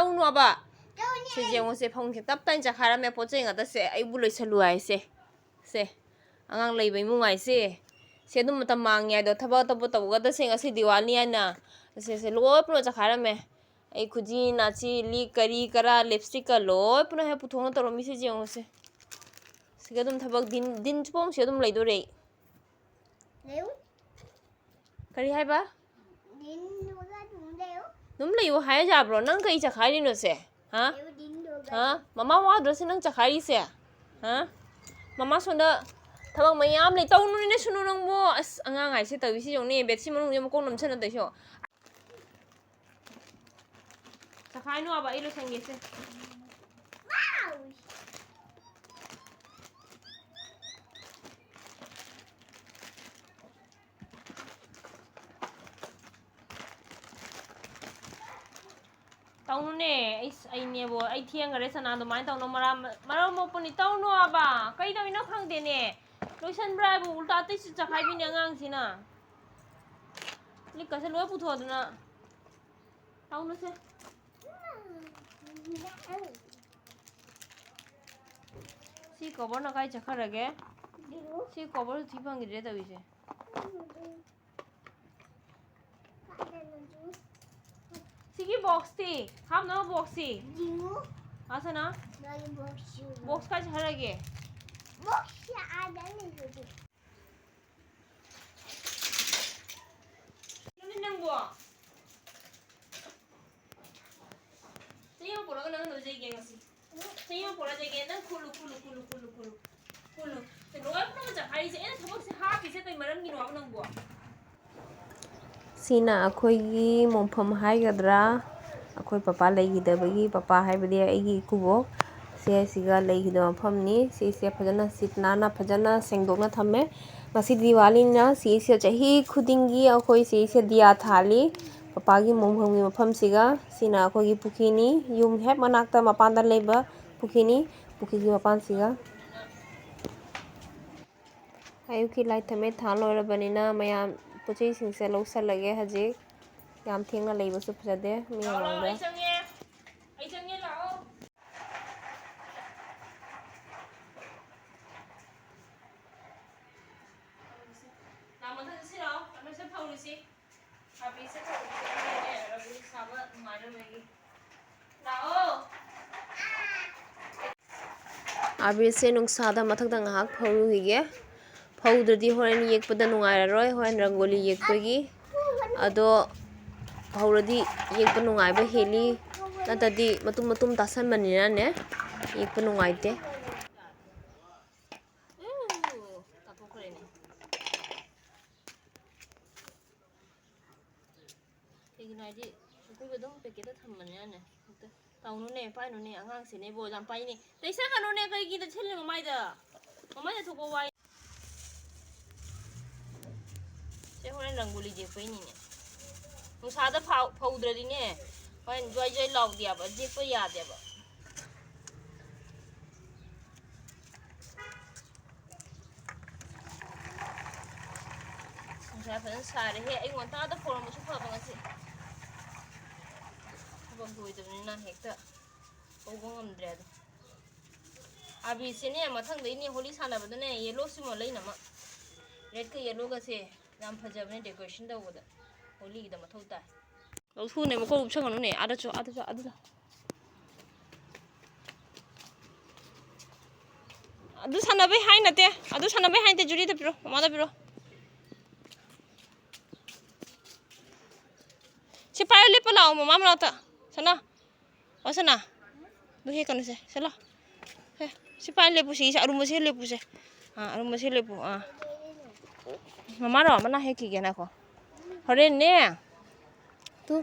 tau no ba se je ngo se phong se tap tan chakhara me poche nga ta se ai bu loi salu ai se angang lei bai mu ngai se dum ta mang ya do thaba ta bu ta ga da se nga se diwali ana se lo pro chakhara me ai khuji na chi li kari kara lipstick ka lo pro he pu thong ta ro mi se je ngo se ga dum thaba din chpom se dum lei do re leu kari hai ba din do ga dum leu hai ja bro nang kai chakhari no se ha mama wa do se nang chakhari se ha mama sonda thaba mayam le tau nu ne sunu nang bo as anga ngai se tawi si jong ne bet si manu yam ko nam chen da sho chakhai no ba ilo sange se tau nu ne ai ne bo ai thiang gare sana do mai tau no mara mo puni tau no ba kai da ina khang de ne loisan bra bu ulta te si chakhai bi ne ngang sina li ka se lo pu tho na tau no se si cover na kai chakhara ge si cover thi phang ge ta wi se Sigi box ti, ham na box ti. Jingu. Asa na? Dari box. Box ka chhara ge. Box ya ada ni tu. Ni nang bo. Sayo pura ka nang no jege ngasi. Sayo pura jege nang khulu. Te loy pura ma chhari se ena thabak se ha ki se kai maram gi no nang bo. Sina akhoi mompham haigadra akhoi papa leigidabagi papa haibadi aigi kubo se siga leigida mpham se phajana sitnana phajana sengdokna thamme ngasi diwali na se chahi khudingi akhoi se diya thali papa gi mompham gi mpham siga sina akhoi gi pukhini yum hep manakta mapanda leiba pukhini gi mapan siga ayuki light thame thalo rabanina mayam puchei singse losal lage haji yam thengna leiba su phajade mi amangda ai change lao na ma tha si lao na se phau si abi se phau ne rabu saba mara megi lao abi se nung sada mathak dang hak phau hige phaudradi horen yekpada nungai roi horen rangoli yekpagi ado phauradi yekpa nungai ba heli natadi matum tasan manina ne yekpa nungai te ignadi ku bedong peketa thammanya ne taunu ne pai no ne angang se ne bo jam pai ne teisa kanu ne kai gi da chhel mamai da thoko wai se horen rangoli je pai ni ne nusa da phaudradi ne horen joy law dia ba je pa ya de ba nusa phan sare he ai ngonta da forum su pha ba ngasi bang doi da ni na hekta obong amdre da abi se ne mathang dei ni holi sana ba da ne yellow simo leina ma red ka yellow ga se yam phajabne decoration da oda holi da mathau ta lo thu ne mako rup changanu ne ada cho adu sana bai hai na te adu sana bai hai te juri da piro mama da piro si pa le pa lao mama ma ta sana o sana du he kanu se sala he si pa le pu si aru mo se le pu se aru mo se le pu mama ro mana he ki ge na ko horen ne tu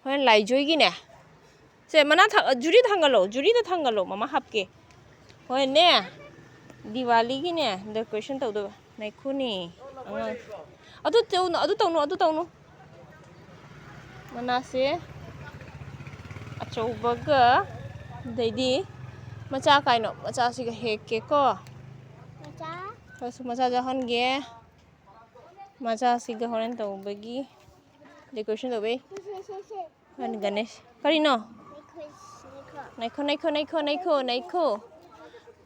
horen lai joi gi ne se mana juri da thangalo mama hap ke horen ne diwali gi ne decoration tau do nai khuni adu tau mana se achoubaga daidi macha kaino macha siga heke ko macha jahan ge macha siga horen tau bagi decoration do be han ganesh kari no Naiko.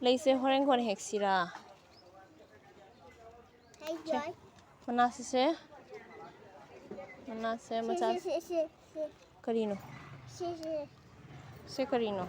Lace horen kon hexira. Manase macha. Karino. Se karino.